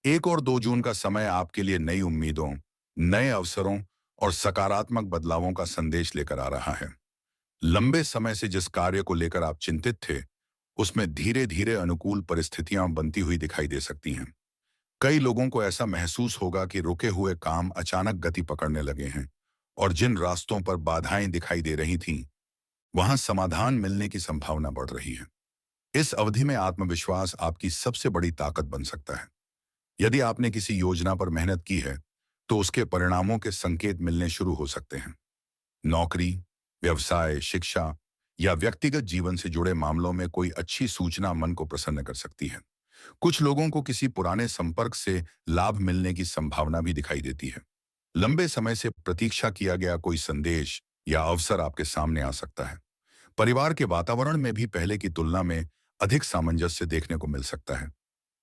1 और 2 जून का समय आपके लिए नई उम्मीदों, नए अवसरों और सकारात्मक बदलावों का संदेश लेकर आ रहा है। लंबे समय से जिस कार्य को लेकर आप चिंतित थे, उसमें धीरे-धीरे अनुकूल परिस्थितियां बनती हुई दिखाई दे सकती हैं। कई लोगों को ऐसा महसूस होगा कि रुके हुए काम अचानक गति पकड़ने लगे हैं और जिन रास्तों पर बाधाएं दिखाई दे रही थीं, वहां समाधान मिलने की संभावना बढ़ रही है। इस अवधि में आत्मविश्वास आपकी सबसे बड़ी ताकत बन सकता है। यदि आपने किसी योजना पर मेहनत की है, तो उसके परिणामों के संकेत मिलने शुरू हो सकते हैं। नौकरी, व्यवसाय, शिक्षा या व्यक्तिगत जीवन से जुड़े मामलों में कोई अच्छी सूचना मन को प्रसन्न कर सकती है। कुछ लोगों को किसी पुराने संपर्क से लाभ मिलने की संभावना भी दिखाई देती है। लंबे समय से प्रतीक्षा किया गया कोई संदेश या अवसर आपके सामने आ सकता है। परिवार के वातावरण में भी पहले की तुलना में अधिक सामंजस्य देखने को मिल सकता है।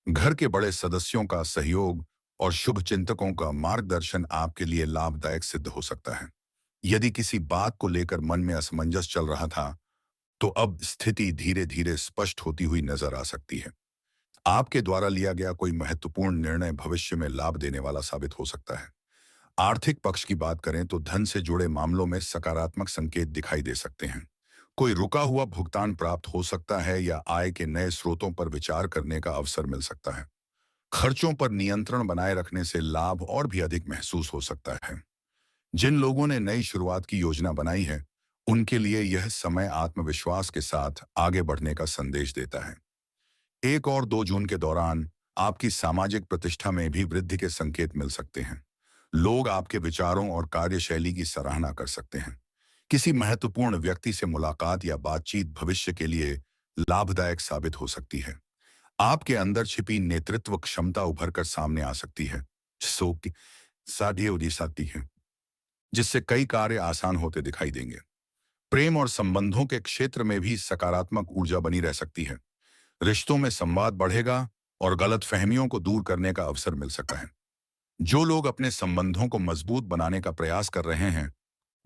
घर के बड़े सदस्यों का सहयोग और शुभ चिंतकों का मार्गदर्शन आपके लिए लाभदायक सिद्ध हो सकता है। यदि किसी बात को लेकर मन में असमंजस चल रहा था, तो अब स्थिति धीरे धीरे स्पष्ट होती हुई नजर आ सकती है। आपके द्वारा लिया गया कोई महत्वपूर्ण निर्णय भविष्य में लाभ देने वाला साबित हो सकता है। आर्थिक पक्ष की बात करें तो धन से जुड़े मामलों में सकारात्मक संकेत दिखाई दे सकते हैं। कोई रुका हुआ भुगतान प्राप्त हो सकता है या आय के नए स्रोतों पर विचार करने का अवसर मिल सकता है। खर्चों पर नियंत्रण बनाए रखने से लाभ और भी अधिक महसूस हो सकता है। जिन लोगों ने नई शुरुआत की योजना बनाई है, उनके लिए यह समय आत्मविश्वास के साथ आगे बढ़ने का संदेश देता है। 1 और 2 जून के दौरान आपकी सामाजिक प्रतिष्ठा में भी वृद्धि के संकेत मिल सकते हैं। लोग आपके विचारों और कार्यशैली की सराहना कर सकते हैं। किसी महत्वपूर्ण व्यक्ति से मुलाकात या बातचीत भविष्य के लिए लाभदायक साबित हो सकती है। आपके अंदर छिपी नेतृत्व क्षमता उभर कर सामने आ सकती है, सो कि साधी उदी सकती है, जिससे कई कार्य आसान होते दिखाई देंगे। प्रेम और संबंधों के क्षेत्र में भी सकारात्मक ऊर्जा बनी रह सकती है। रिश्तों में संवाद बढ़ेगा और गलतफहमियों को दूर करने का अवसर मिल सकता है। जो लोग अपने संबंधों को मजबूत बनाने का प्रयास कर रहे हैं,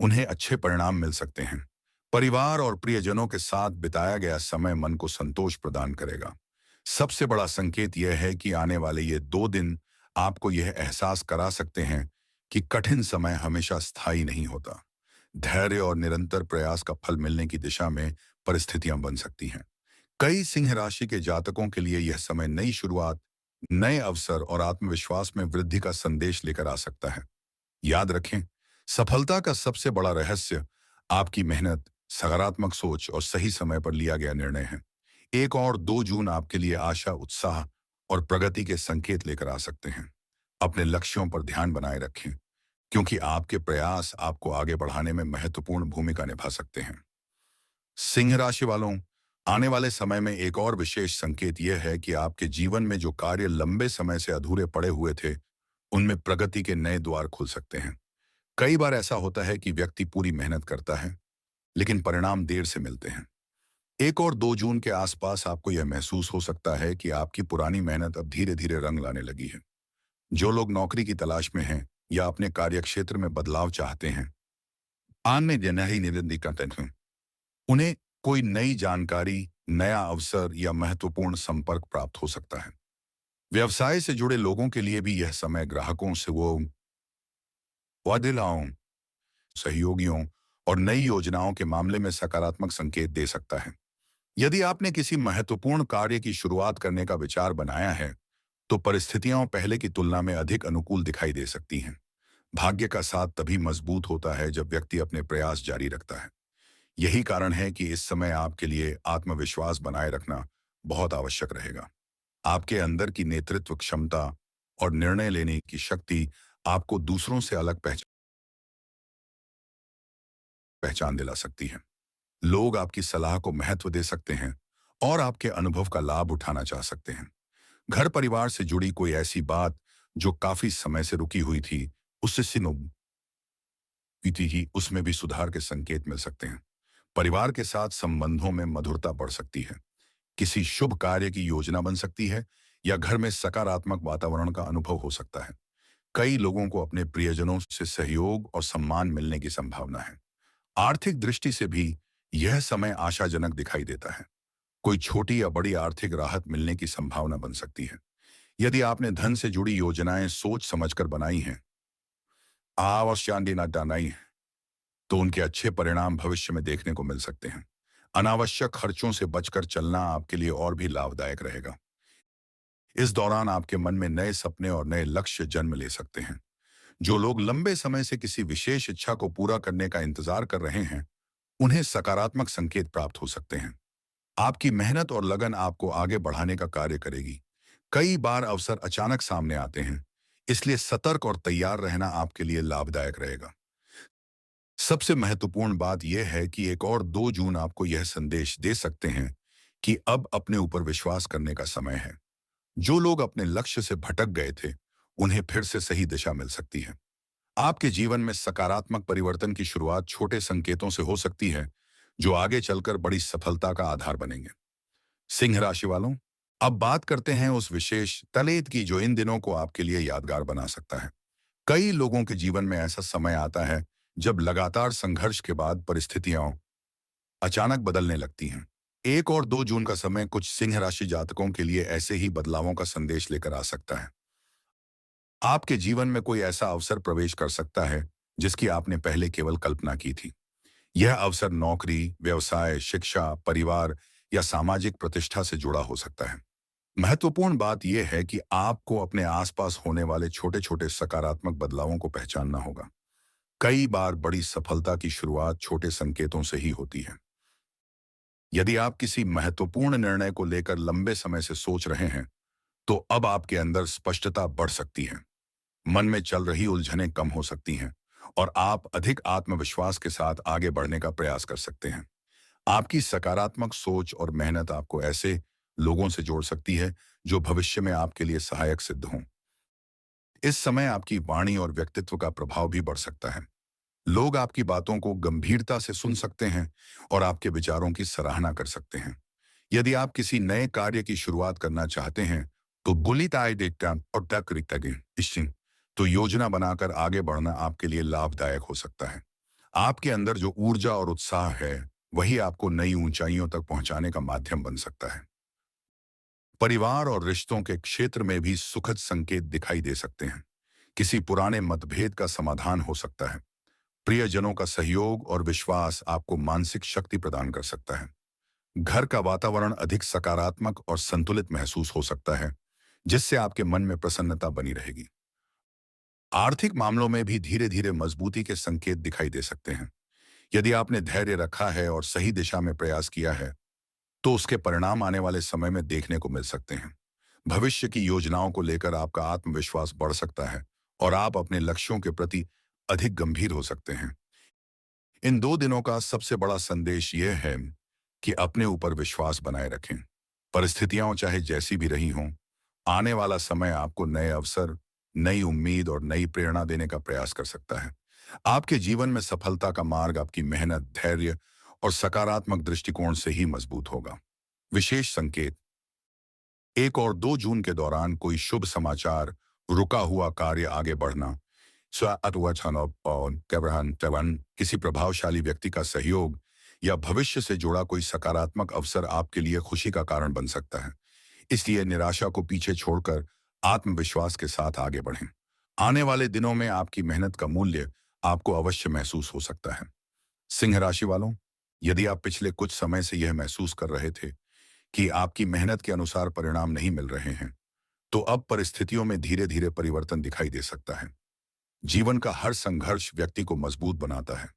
उन्हें अच्छे परिणाम मिल सकते हैं। परिवार और प्रियजनों के साथ बिताया गया समय मन को संतोष प्रदान करेगा। सबसे बड़ा संकेत यह है कि आने वाले ये 2 दिन आपको यह एहसास करा सकते हैं कि कठिन समय हमेशा स्थायी नहीं होता। धैर्य और निरंतर प्रयास का फल मिलने की दिशा में परिस्थितियां बन सकती हैं। कई सिंह राशि के जातकों के लिए यह समय नई शुरुआत, नए अवसर और आत्मविश्वास में वृद्धि का संदेश लेकर आ सकता है। याद रखें, सफलता का सबसे बड़ा रहस्य आपकी मेहनत, सकारात्मक सोच और सही समय पर लिया गया निर्णय है। 1 और 2 जून आपके लिए आशा, उत्साह और प्रगति के संकेत लेकर आ सकते हैं। अपने लक्ष्यों पर ध्यान बनाए रखें, क्योंकि आपके प्रयास आपको आगे बढ़ाने में महत्वपूर्ण भूमिका निभा सकते हैं। सिंह राशि वालों, आने वाले समय में एक और विशेष संकेत यह है कि आपके जीवन में जो कार्य लंबे समय से अधूरे पड़े हुए थे, उनमें प्रगति के नए द्वार खुल सकते हैं। कई बार ऐसा होता है कि व्यक्ति पूरी मेहनत करता है, लेकिन परिणाम देर से मिलते हैं। 1 और 2 जून के आसपास आपको यह महसूस हो सकता है कि आपकी पुरानी मेहनत अब धीरे धीरे रंग लाने लगी है। जो लोग नौकरी की तलाश में हैं या अपने कार्यक्षेत्र में बदलाव चाहते हैं, आने देना ही निरंदी करते हैं, उन्हें कोई नई जानकारी, नया अवसर या महत्वपूर्ण संपर्क प्राप्त हो सकता है। व्यवसाय से जुड़े लोगों के लिए भी यह समय ग्राहकों से वो वादिलाओं, सहयोगियों और नई योजनाओं के मामले में सकारात्मक संकेत दे सकता है। यदि आपने किसी महत्वपूर्ण कार्य की शुरुआत करने का विचार बनाया है, तो परिस्थितियां पहले की तुलना में अधिक अनुकूल दिखाई दे सकती हैं। भाग्य का साथ तभी मजबूत होता है जब व्यक्ति अपने प्रयास जारी रखता है। यही कारण है कि इस समय आपके लिए आत्मविश्वास बनाए रखना बहुत आवश्यक रहेगा। आपके अंदर की नेतृत्व क्षमता और निर्णय लेने की शक्ति आपको दूसरों से अलग पहचान दिला सकती है। लोग आपकी सलाह को महत्व दे सकते हैं और आपके अनुभव का लाभ उठाना चाह सकते हैं। घर परिवार से जुड़ी कोई ऐसी बात जो काफी समय से रुकी हुई थी, उससे सिनो बीती ही उसमें भी सुधार के संकेत मिल सकते हैं। परिवार के साथ संबंधों में मधुरता बढ़ सकती है। किसी शुभ कार्य की योजना बन सकती है या घर में सकारात्मक वातावरण का अनुभव हो सकता है। कई लोगों को अपने प्रियजनों से सहयोग और सम्मान मिलने की संभावना है। आर्थिक दृष्टि से भी यह समय आशाजनक दिखाई देता है। कोई छोटी या बड़ी आर्थिक राहत मिलने की संभावना बन सकती है। यदि आपने धन से जुड़ी योजनाएं सोच समझकर बनाई हैं, आवश्यक ना बनाई हैं, तो उनके अच्छे परिणाम भविष्य में देखने को मिल सकते हैं। अनावश्यक खर्चों से बचकर चलना आपके लिए और भी लाभदायक रहेगा। इस दौरान आपके मन में नए सपने और नए लक्ष्य जन्म ले सकते हैं। जो लोग लंबे समय से किसी विशेष इच्छा को पूरा करने का इंतजार कर रहे हैं, उन्हें सकारात्मक संकेत प्राप्त हो सकते हैं। आपकी मेहनत और लगन आपको आगे बढ़ाने का कार्य करेगी। कई बार अवसर अचानक सामने आते हैं, इसलिए सतर्क और तैयार रहना आपके लिए लाभदायक रहेगा। सबसे महत्वपूर्ण बात यह है कि 1 और 2 जून आपको यह संदेश दे सकते हैं कि अब अपने ऊपर विश्वास करने का समय है। जो लोग अपने लक्ष्य से भटक गए थे, उन्हें फिर से सही दिशा मिल सकती है। आपके जीवन में सकारात्मक परिवर्तन की शुरुआत छोटे संकेतों से हो सकती है, जो आगे चलकर बड़ी सफलता का आधार बनेंगे। सिंह राशि वालों, अब बात करते हैं उस विशेष तलेत की जो इन दिनों को आपके लिए यादगार बना सकता है। कई लोगों के जीवन में ऐसा समय आता है जब लगातार संघर्ष के बाद परिस्थितियां अचानक बदलने लगती हैं। 1 और 2 जून का समय कुछ सिंह राशि जातकों के लिए ऐसे ही बदलावों का संदेश लेकर आ सकता है। आपके जीवन में कोई ऐसा अवसर प्रवेश कर सकता है जिसकी आपने पहले केवल कल्पना की थी। यह अवसर नौकरी, व्यवसाय, शिक्षा, परिवार या सामाजिक प्रतिष्ठा से जुड़ा हो सकता है। महत्वपूर्ण बात यह है कि आपको अपने आसपास होने वाले छोटे-छोटे सकारात्मक बदलावों को पहचानना होगा। कई बार बड़ी सफलता की शुरुआत छोटे संकेतों से ही होती है। यदि आप किसी महत्वपूर्ण निर्णय को लेकर लंबे समय से सोच रहे हैं, तो अब आपके अंदर स्पष्टता बढ़ सकती है। मन में चल रही उलझनें कम हो सकती हैं और आप अधिक आत्मविश्वास के साथ आगे बढ़ने का प्रयास कर सकते हैं। आपकी सकारात्मक सोच और मेहनत आपको ऐसे लोगों से जोड़ सकती है जो भविष्य में आपके लिए सहायक सिद्ध हों। इस समय आपकी वाणी और व्यक्तित्व का प्रभाव भी बढ़ सकता है। लोग आपकी बातों को गंभीरता से सुन सकते हैं और आपके विचारों की सराहना कर सकते हैं। यदि आप किसी नए कार्य की शुरुआत करना चाहते हैं, तो बुलिताई देखता और तक तो योजना बनाकर आगे बढ़ना आपके लिए लाभदायक हो सकता है। आपके अंदर जो ऊर्जा और उत्साह है, वही आपको नई ऊंचाइयों तक पहुंचाने का माध्यम बन सकता है। परिवार और रिश्तों के क्षेत्र में भी सुखद संकेत दिखाई दे सकते हैं। किसी पुराने मतभेद का समाधान हो सकता है। प्रियजनों का सहयोग और विश्वास आपको मानसिक शक्ति प्रदान कर सकता है। घर का वातावरण अधिक सकारात्मक और संतुलित महसूस हो सकता है, जिससे आपके मन में प्रसन्नता बनी रहेगी। आर्थिक मामलों में भी धीरे धीरे मजबूती के संकेत दिखाई दे सकते हैं। यदि आपने धैर्य रखा है और सही दिशा में प्रयास किया है, तो उसके परिणाम आने वाले समय में देखने को मिल सकते हैं। भविष्य की योजनाओं को लेकर आपका आत्मविश्वास बढ़ सकता है और आप अपने लक्ष्यों के प्रति अधिक गंभीर हो सकते हैं। इन 2 दिनों का सबसे बड़ा संदेश यह है कि अपने ऊपर विश्वास बनाए रखें। परिस्थितियां चाहे जैसी भी रही हों, आने वाला समय आपको नए अवसर, नई उम्मीद और नई प्रेरणा देने का प्रयास कर सकता है। आपके जीवन में सफलता का मार्ग आपकी मेहनत, धैर्य और सकारात्मक दृष्टिकोण से ही मजबूत होगा। विशेष संकेत: 1 और 2 जून के दौरान कोई शुभ समाचार, रुका हुआ कार्य आगे बढ़ना, किसी प्रभावशाली व्यक्ति का सहयोग या भविष्य से जुड़ा कोई सकारात्मक अवसर आपके लिए खुशी का कारण बन सकता है। इसलिए निराशा को पीछे छोड़कर आत्मविश्वास के साथ आगे बढ़ें। आने वाले दिनों में आपकी मेहनत का मूल्य आपको अवश्य महसूस हो सकता है। सिंह राशि वालों, यदि आप पिछले कुछ समय से यह महसूस कर रहे थे कि आपकी मेहनत के अनुसार परिणाम नहीं मिल रहे हैं, तो अब परिस्थितियों में धीरे धीरे परिवर्तन दिखाई दे सकता है। जीवन का हर संघर्ष व्यक्ति को मजबूत बनाता है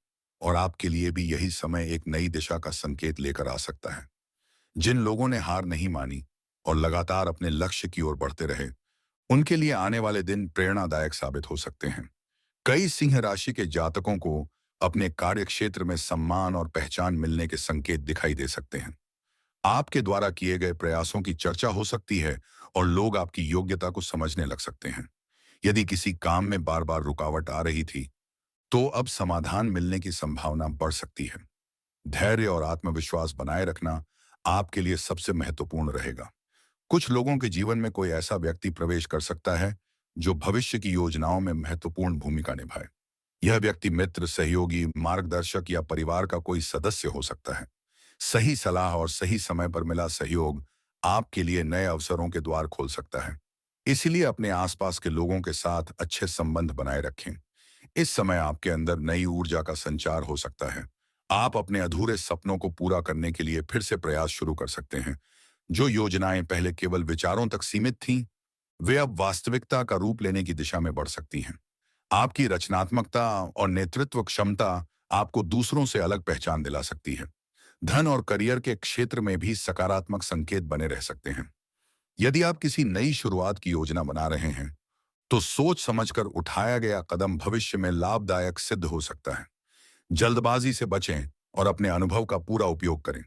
और आपके लिए भी यही समय एक नई दिशा का संकेत लेकर आ सकता है। जिन लोगों ने हार नहीं मानी और लगातार अपने लक्ष्य की ओर बढ़ते रहे, उनके लिए आने वाले दिन प्रेरणादायक साबित हो सकते हैं। कई सिंह राशि के जातकों को अपने कार्य क्षेत्र में सम्मान और पहचान मिलने के संकेत दिखाई दे सकते हैं। आपके द्वारा किए गए प्रयासों की चर्चा हो सकती है और लोग आपकी योग्यता को समझने लग सकते हैं। यदि किसी काम में बार बार रुकावट आ रही थी, तो अब समाधान मिलने की संभावना बढ़ सकती है। धैर्य और आत्मविश्वास बनाए रखना आपके लिए सबसे महत्वपूर्ण रहेगा। कुछ लोगों के जीवन में कोई ऐसा व्यक्ति प्रवेश कर सकता है जो भविष्य की योजनाओं में महत्वपूर्ण भूमिका निभाए। यह व्यक्ति मित्र, सहयोगी, मार्गदर्शक या परिवार का कोई सदस्य हो सकता है। सही सलाह और सही समय पर मिला सहयोग आपके लिए नए अवसरों के द्वार खोल सकता है। इसलिए अपने आसपास के लोगों के साथ अच्छे संबंध बनाए रखें। इस समय आपके अंदर नई ऊर्जा का संचार हो सकता है। आप अपने अधूरे सपनों को पूरा करने के लिए फिर से प्रयास शुरू कर सकते हैं। जो योजनाएं पहले केवल विचारों तक सीमित थीं, वे अब वास्तविकता का रूप लेने की दिशा में बढ़ सकती हैं। आपकी रचनात्मकता और नेतृत्व क्षमता आपको दूसरों से अलग पहचान दिला सकती है। धन और करियर के क्षेत्र में भी सकारात्मक संकेत बने रह सकते हैं। यदि आप किसी नई शुरुआत की योजना बना रहे हैं, तो सोच समझकर उठाया गया कदम भविष्य में लाभदायक सिद्ध हो सकता है। जल्दबाजी से बचें और अपने अनुभव का पूरा उपयोग करें।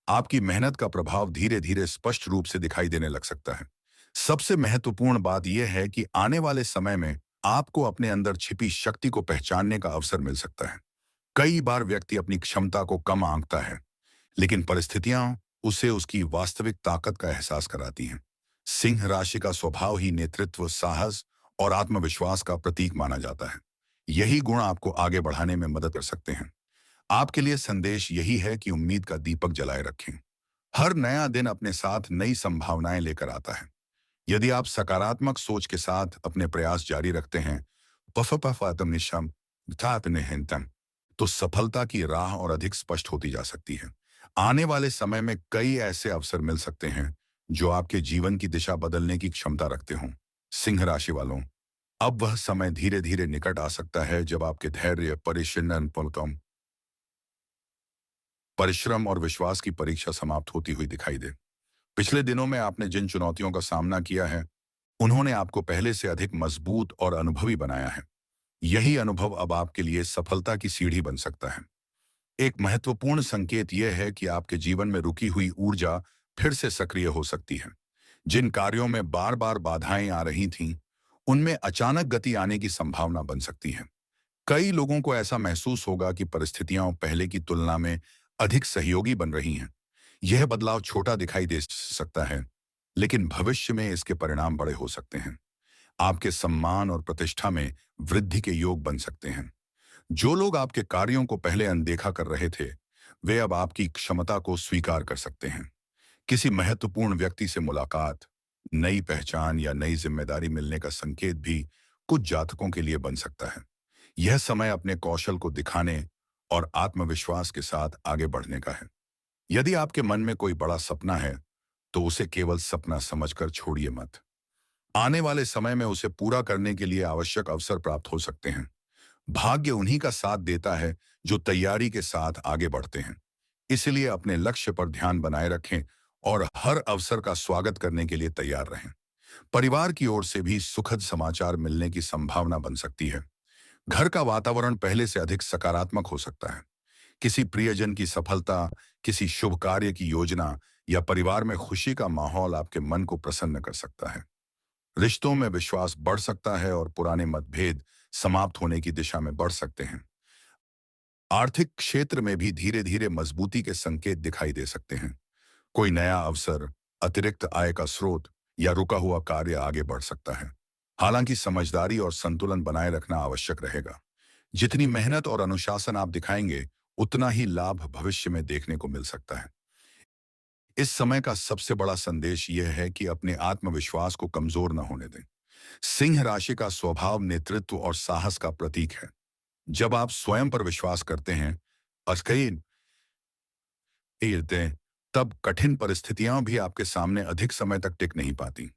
आपकी मेहनत का प्रभाव धीरे धीरे स्पष्ट रूप से दिखाई देने लग सकता है। सबसे महत्वपूर्ण बात यह है कि आने वाले समय में आपको अपने अंदर छिपी शक्ति को पहचानने का अवसर मिल सकता है। कई बार व्यक्ति अपनी क्षमता को कम आंकता है, लेकिन परिस्थितियां उसे उसकी वास्तविक ताकत का एहसास कराती हैं। सिंह राशि का स्वभाव ही नेतृत्व, साहस और आत्मविश्वास का प्रतीक माना जाता है। यही गुण आपको आगे बढ़ाने में मदद कर सकते हैं। आपके लिए संदेश यही है कि उम्मीद का दीपक जलाए रखें। हर नया दिन अपने साथ नई संभावनाएं लेकर आता है। यदि आप सकारात्मक सोच के साथ अपने प्रयास जारी रखते हैं, पफपफातमनिशम तातनेहंतम, तो सफलता की राह और अधिक स्पष्ट होती जा सकती है। आने वाले समय में कई ऐसे अवसर मिल सकते हैं जो आपके जीवन की दिशा बदलने की क्षमता रखते हों। सिंह राशि वालों, अब वह समय धीरे धीरे निकट आ सकता है जब आपके धैर्य, परिश्रम और विश्वास की परीक्षा समाप्त होती हुई दिखाई दे। पिछले दिनों में आपने जिन चुनौतियों का सामना किया है, उन्होंने आपको पहले से अधिक मजबूत और अनुभवी बनाया है। यही अनुभव अब आपके लिए सफलता की सीढ़ी बन सकता है। एक महत्वपूर्ण संकेत यह है कि आपके जीवन में रुकी हुई ऊर्जा फिर से सक्रिय हो सकती है। जिन कार्यों में बार बार बाधाएं आ रही थीं, उनमें अचानक गति आने की संभावना बन सकती है। कई लोगों को ऐसा महसूस होगा कि परिस्थितियां पहले की तुलना में अधिक सहयोगी बन रही हैं। यह बदलाव छोटा दिखाई दे सकता है, लेकिन भविष्य में इसके परिणाम बड़े हो सकते हैं। आपके सम्मान और प्रतिष्ठा में वृद्धि के योग बन सकते हैं। जो लोग आपके कार्यों को पहले अनदेखा कर रहे थे, वे अब आपकी क्षमता को स्वीकार कर सकते हैं। किसी महत्वपूर्ण व्यक्ति से मुलाकात, नई पहचान या नई जिम्मेदारी मिलने का संकेत भी कुछ जातकों के लिए बन सकता है। यह समय अपने कौशल को दिखाने और आत्मविश्वास के साथ आगे बढ़ने का है। यदि आपके मन में कोई बड़ा सपना है, तो उसे केवल सपना समझकर छोड़िए मत। आने वाले समय में उसे पूरा करने के लिए आवश्यक अवसर प्राप्त हो सकते हैं। भाग्य उन्हीं का साथ देता है जो तैयारी के साथ आगे बढ़ते हैं। इसलिए अपने लक्ष्य पर ध्यान बनाए रखें और हर अवसर का स्वागत करने के लिए तैयार रहें। परिवार की ओर से भी सुखद समाचार मिलने की संभावना बन सकती है। घर का वातावरण पहले से अधिक सकारात्मक हो सकता है। किसी प्रियजन की सफलता, किसी शुभ कार्य की योजना या परिवार में खुशी का माहौल आपके मन को प्रसन्न कर सकता है। रिश्तों में विश्वास बढ़ सकता है और पुराने मतभेद समाप्त होने की दिशा में बढ़ सकते हैं। आर्थिक क्षेत्र में भी धीरे धीरे मजबूती के संकेत दिखाई दे सकते हैं। कोई नया अवसर, अतिरिक्त आय का स्रोत या रुका हुआ कार्य आगे बढ़ सकता है। हालांकि समझदारी और संतुलन बनाए रखना आवश्यक रहेगा। जितनी मेहनत और अनुशासन आप दिखाएंगे, उतना ही लाभ भविष्य में देखने को मिल सकता है। इस समय का सबसे बड़ा संदेश यह है कि अपने आत्मविश्वास को कमजोर न होने दें। सिंह राशि का स्वभाव नेतृत्व और साहस का प्रतीक है। जब आप स्वयं पर विश्वास करते हैं और कई दें, तब कठिन परिस्थितियां भी आपके सामने अधिक समय तक टिक नहीं पाती।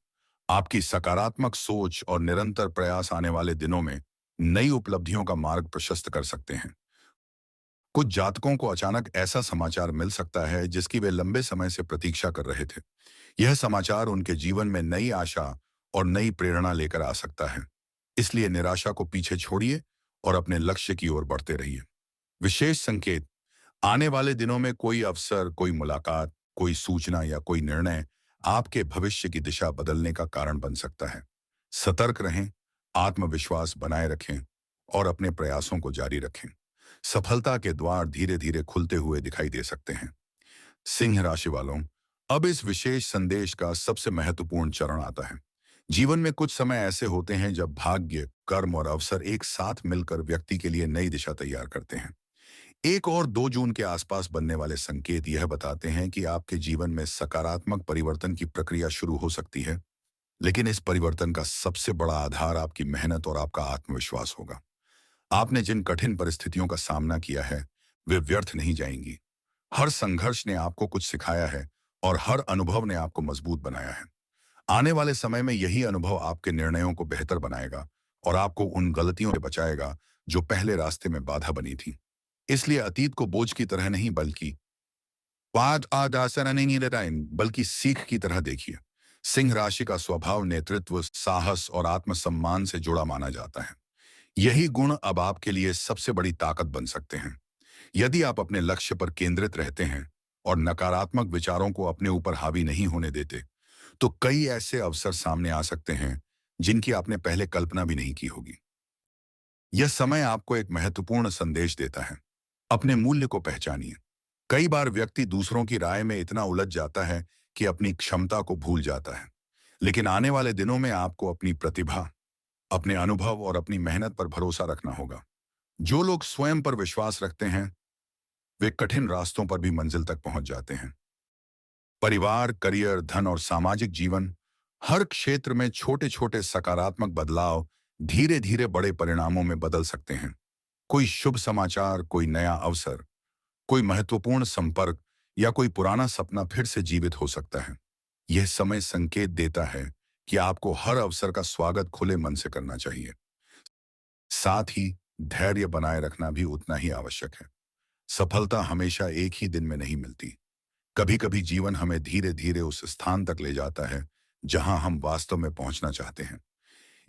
आपकी सकारात्मक सोच और निरंतर प्रयास आने वाले दिनों में नई उपलब्धियों का मार्ग प्रशस्त कर सकते हैं। कुछ जातकों को अचानक ऐसा समाचार मिल सकता है जिसकी वे लंबे समय से प्रतीक्षा कर रहे थे। यह समाचार उनके जीवन में नई आशा और नई प्रेरणा लेकर आ सकता है। इसलिए निराशा को पीछे छोड़िए और अपने लक्ष्य की ओर बढ़ते रहिए। विशेष संकेत, आने वाले दिनों में कोई अवसर, कोई मुलाकात, कोई सूचना या कोई निर्णय आपके भविष्य की दिशा बदलने का कारण बन सकता है। सतर्क रहें, आत्मविश्वास बनाए रखें और अपने प्रयासों को जारी रखें। सफलता के द्वार धीरे धीरे खुलते हुए दिखाई दे सकते हैं। सिंह राशि वालों, अब इस विशेष संदेश का सबसे महत्वपूर्ण चरण आता है। जीवन में कुछ समय ऐसे होते हैं जब भाग्य, कर्म और अवसर एक साथ मिलकर व्यक्ति के लिए नई दिशा तैयार करते हैं। 1 और 2 जून के आसपास बनने वाले संकेत यह बताते हैं कि आपके जीवन में सकारात्मक परिवर्तन की प्रक्रिया शुरू हो सकती है। लेकिन इस परिवर्तन का सबसे बड़ा आधार आपकी मेहनत और आपका आत्मविश्वास होगा। आपने जिन कठिन परिस्थितियों का सामना किया है, वे व्यर्थ नहीं जाएंगी। हर संघर्ष ने आपको कुछ सिखाया है और हर अनुभव ने आपको मजबूत बनाया है। आने वाले समय में यही अनुभव आपके निर्णयों को बेहतर बनाएगा और आपको उन गलतियों से बचाएगा जो पहले रास्ते में बाधा बनी थी। इसलिए अतीत को बोझ की तरह नहीं बल्कि सीख की तरह देखिए। सिंह राशि का स्वभाव नेतृत्व, साहस और आत्मसम्मान से जुड़ा माना जाता है। यही गुण अब आपके लिए सबसे बड़ी ताकत बन सकते हैं। यदि आप अपने लक्ष्य पर केंद्रित रहते हैं और नकारात्मक विचारों को अपने ऊपर हावी नहीं होने देते, तो कई ऐसे अवसर सामने आ सकते हैं जिनकी आपने पहले कल्पना भी नहीं की होगी। यह समय आपको एक महत्वपूर्ण संदेश देता है। अपने मूल्य को पहचानिए। कई बार व्यक्ति दूसरों की राय में इतना उलझ जाता है कि अपनी क्षमता को भूल जाता है। लेकिन आने वाले दिनों में आपको अपनी प्रतिभा, अपने अनुभव और अपनी मेहनत पर भरोसा रखना होगा। जो लोग स्वयं पर विश्वास रखते हैं, वे कठिन रास्तों पर भी मंजिल तक पहुंच जाते हैं। परिवार, करियर, धन और सामाजिक जीवन, हर क्षेत्र में छोटे छोटे सकारात्मक बदलाव धीरे धीरे बड़े परिणामों में बदल सकते हैं। कोई शुभ समाचार, कोई नया अवसर, कोई महत्वपूर्ण संपर्क या कोई पुराना सपना फिर से जीवित हो सकता है। यह समय संकेत देता है कि आपको हर अवसर का स्वागत खुले मन से करना चाहिए। साथ ही धैर्य बनाए रखना भी उतना ही आवश्यक है। सफलता हमेशा एक ही दिन में नहीं मिलती। कभी कभी जीवन हमें धीरे धीरे उस स्थान तक ले जाता है जहां हम वास्तव में पहुंचना चाहते हैं।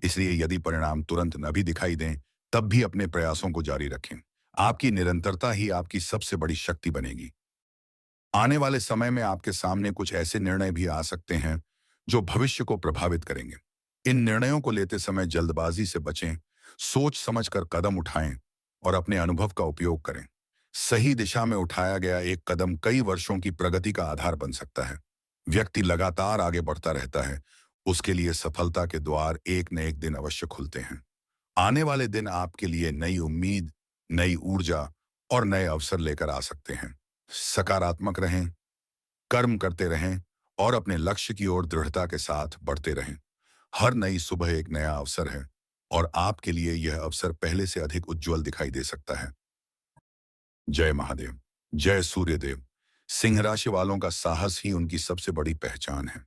इसलिए यदि परिणाम तुरंत न भी दिखाई दें, तब भी अपने प्रयासों को जारी रखें। आपकी निरंतरता ही आपकी सबसे बड़ी शक्ति बनेगी। आने वाले समय में आपके सामने कुछ ऐसे निर्णय भी आ सकते हैं जो भविष्य को प्रभावित करेंगे। इन निर्णयों को लेते समय जल्दबाजी से बचें, सोच समझकर कदम उठाएं और अपने अनुभव का उपयोग करें। सही दिशा में उठाया गया एक कदम कई वर्षों की प्रगति का आधार बन सकता है। व्यक्ति लगातार आगे बढ़ता रहता है, उसके लिए सफलता के द्वार एक न एक दिन अवश्य खुलते हैं। आने वाले दिन आपके लिए नई उम्मीद, नई ऊर्जा और नए अवसर लेकर आ सकते हैं। सकारात्मक रहें, कर्म करते रहें और अपने लक्ष्य की ओर दृढ़ता के साथ बढ़ते रहें। हर नई सुबह एक नया अवसर है और आपके लिए यह अवसर पहले से अधिक उज्जवल दिखाई दे सकता है। जय महादेव, जय सूर्यदेव। सिंह राशि वालों का साहस ही उनकी सबसे बड़ी पहचान है।